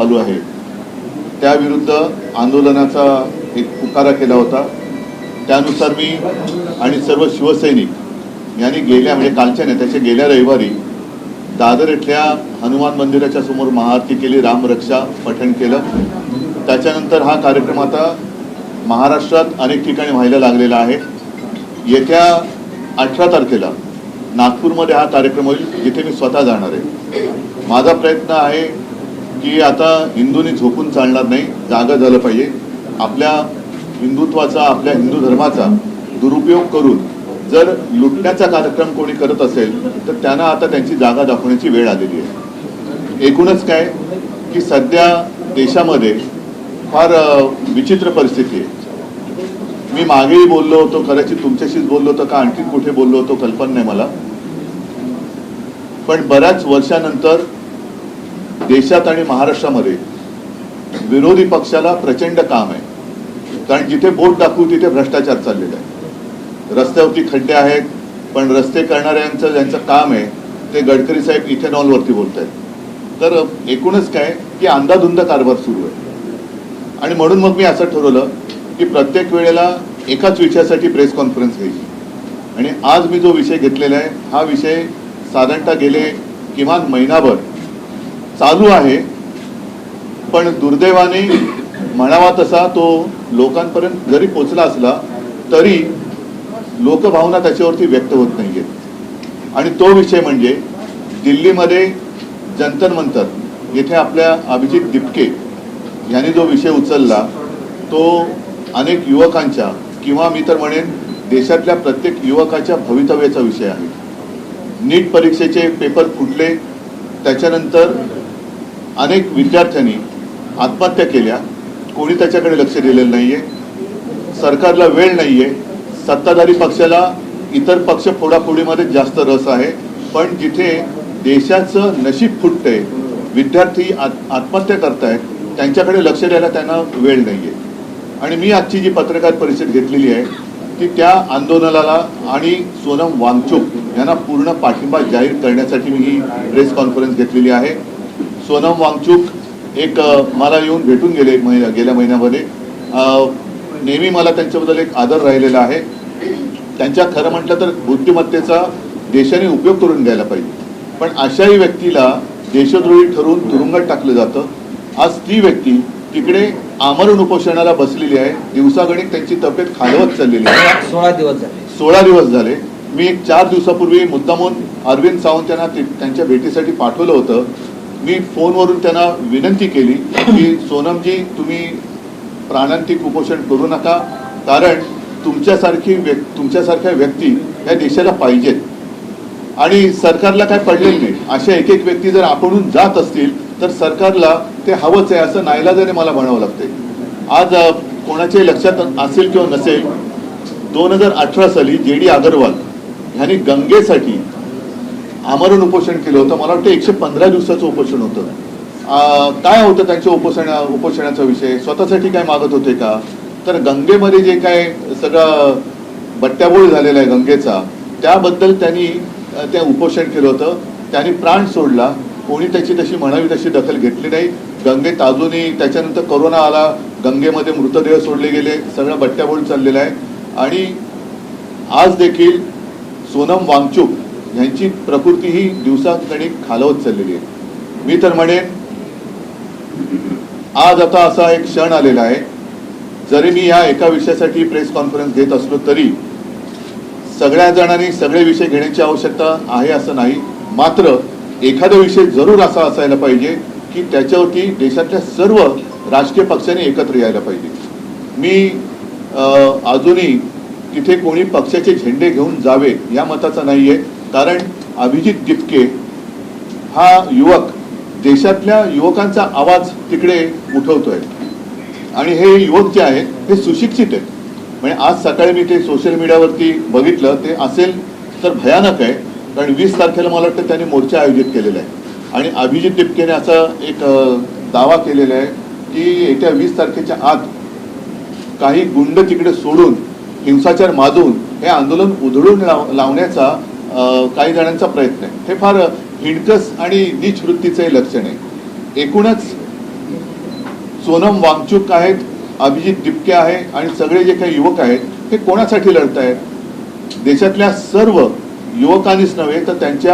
चालू आहे त्याविरुद्ध आंदोलनाचा एक पुकारा केला होता। त्यानुसार मी आणि सर्व शिवसैनिक यांनी गेल्या म्हणजे कालच्या नेत्याच्या गेल्या रविवारी दादर इथल्या हनुमान मंदिराच्या समोर महाआरती केली, रामरक्षा पठण केलं। त्याच्यानंतर हा कार्यक्रम आता महाराष्ट्रात अनेक ठिकाणी व्हायला लागलेला आहे। येत्या 18 तारखेला नागपूरमध्ये हा कार्यक्रम होईल, जिथे मी स्वतः जाणार आहे। माझा प्रयत्न आहे की आता हिंदूंनी झोपून चालणार नाही, जागा झालं पाहिजे। आपल्या हिंदुत्वाचा, आपल्या हिंदू धर्माचा दुरुपयोग करून जर लुटण्याचा कार्यक्रम कोणी करत असेल तर त्यांना आता त्यांची जागा दाखवण्याची वेळ आलेली आहे। एकूणच काय की सध्या देशामध्ये फार विचित्र परिस्थिती आहे। मी मागेही बोललो होतो, कदाचित तुमच्याशीच बोललो होतो का आणखी कुठे बोललो होतो कल्पना नाही मला, पण बऱ्याच वर्षानंतर देशात आणि महाराष्ट्रामध्ये विरोधी पक्षाला प्रचंड काम आहे। कारण जिथे बोट दाखवू तिथे भ्रष्टाचार चाललेला आहे। रस्त्यावरती खड्डे आहेत, पण रस्ते करणाऱ्यांचं ज्यांचं काम आहे ते गडकरी साहेब इथेनॉलवरती बोलत आहेत। तर एकूणच काय की अंधाधुंद कारभार सुरू आहे। आणि म्हणून मग मी असं ठरवलं की प्रत्येक वेळेला एकाच विषयासाठी प्रेस कॉन्फरन्स घ्यायची। आणि आज मी जो विषय घेतलेला आहे हा विषय साधारणतः गेले किमान महिनाभर चालू आहे, पण दुर्दैवाने म्हणावा तसा तो लोकांपर्यंत जरी पोचला असला तरी लोकभावना त्याच्यावरती व्यक्त होत नाहीयेत। आणि तो विषय म्हणजे दिल्लीमध्ये जंतर मंतर येथे आपल्या अभिजित दिपके यांनी जो विषय उचलला तो अनेक युवकांच्या किंवा मी तर म्हणेन देशातल्या प्रत्येक युवकाच्या भवितव्याचा विषय आहे। नीट परीक्षेचे पेपर फुटले, त्याच्यानंतर अनेक विद्यार्थ्यांनी आत्महत्या केल्या, कोणी त्याच्याकडे लक्ष दिलेलं नाहीये। सरकारला वेळ नाहीये, सत्ताधारी पक्षाला इतर पक्ष फोडाफोडीमध्ये जास्त रस आहे, पण जिथे देशाचं नशीब फुटतंय, विद्यार्थी आत्महत्या करतायत, त्यांच्याकडे लक्ष द्यायला त्यांना वेळ नाहीये। आणि मी आजची जी पत्रकार परिषद घेतलेली आहे ती त्या आंदोलनाला आणि सोनम वांगचुक यांना पूर्ण पाठिंबा जाहीर करण्यासाठी मी ही प्रेस कॉन्फरन्स घेतलेली आहे। सोनम वांगचुक एक मला येऊन भेटून गेले गेल्या महिन्यामध्ये। नेहमी मला त्यांच्याबद्दल एक आदर राहिलेला आहे। त्यांच्या खरं म्हटलं तर बुद्धिमत्तेचा देशाने उपयोग करून घ्यायला पाहिजे, पण अशाही व्यक्तीला देशद्रोही ठरवून तुरुंगात टाकलं जातं। आज ती व्यक्ती तिकडे आमरण उपोषणाला बसलेली आहे, दिवसागणिक त्यांची तब्येत खालवत चाललेली आहे। 16 दिवस झाले। मी 4 दिवसापूर्वी मुद्दामून अरविंद सावंत यांना त्यांच्या भेटीसाठी पाठवलं होतं। मी फोनवरून त्यांना विनंती केली की सोनमजी तुम्ही प्राणांतिक उपोषण करू नका, कारण तुमच्यासारख्या व्यक्ती या देशाला पाहिजेत। आणि सरकारला काय पडलेलं नाही, अशा एक एक व्यक्ती जर आपणून जात असतील तर सरकारला ते हवंच आहे असं नाईलाजाने मला म्हणावं लागतंय। आज कोणाच्याही लक्षात असेल किंवा नसेल, 2018 साली JD अगरवाल यांनी गंगेसाठी आमरण उपोषण केलं होतं। मला वाटतं 115 दिवसाचं उपोषण होतं। काय होतं त्यांच्या उपोषणाचा विषय? स्वतःसाठी काय मागत होते का? तर गंगेमध्ये जे काय सगळं बट्ट्याबोळ झालेला आहे गंगेचा, त्याबद्दल त्यांनी ते उपोषण केलं होतं। त्यांनी प्राण सोडला, कोणी त्याची तशी म्हणावी तशी दखल घेतली नाही। गंगेत अजूनही त्याच्यानंतर कोरोना आला, गंगेमध्ये मृतदेह सोडले गेले, सगळं बट्ट्याबोळ चाललेलं आहे। आणि आज देखील सोनम वांगचुक यांची प्रकृती ही दिवसागणिक खालवत चाललेली आहे। मी तर म्हणेन आज आता असा एक क्षण आलेला आहे, जरी मी या एका विषयासाठी प्रेस कॉन्फरन्स घेत असलो तरी सगळ्या जणांनी सगळे विषय घेण्याची आवश्यकता आहे असं नाही, मात्र एखादा विषय जरूर असा असायला पाहिजे की त्याच्यावरती देशातल्या सर्व राजकीय पक्षांनी एकत्र यायला पाहिजे। मी अजूनही तिथे कोणी पक्षाचे झेंडे घेऊन जावे या मताचा नाहीये, कारण अभिजित दिपके हा युवक देशातल्या युवकांचा आवाज तिकडे उठवतोय। आणि हे युवक जे आहेत हे सुशिक्षित आहेत। म्हणजे आज सकाळी मी ते सोशल मीडियावरती बघितलं, ते असेल तर भयानक आहे, कारण 20 तारखेला मला वाटतं त्यांनी मोर्चा आयोजित केलेला आहे। आणि अभिजित दिपकेने असा एक दावा केलेला आहे की येत्या 20 तारखेच्या आत काही गुंड तिकडे सोडून हिंसाचार माजून हे आंदोलन उधळून लावण्याचा काही जणांचा प्रयत्न आहे। हे फार हिणकस आणि नीच वृत्तीचे लक्षण आहे। एकूणच सोनम वांगचुक आहेत, अभिजित दिपके आहे आणि सगळे जे काही युवक आहेत हे कोणासाठी लढत आहेत? देशातल्या सर्व युवकांनीच नव्हे तर त्यांच्या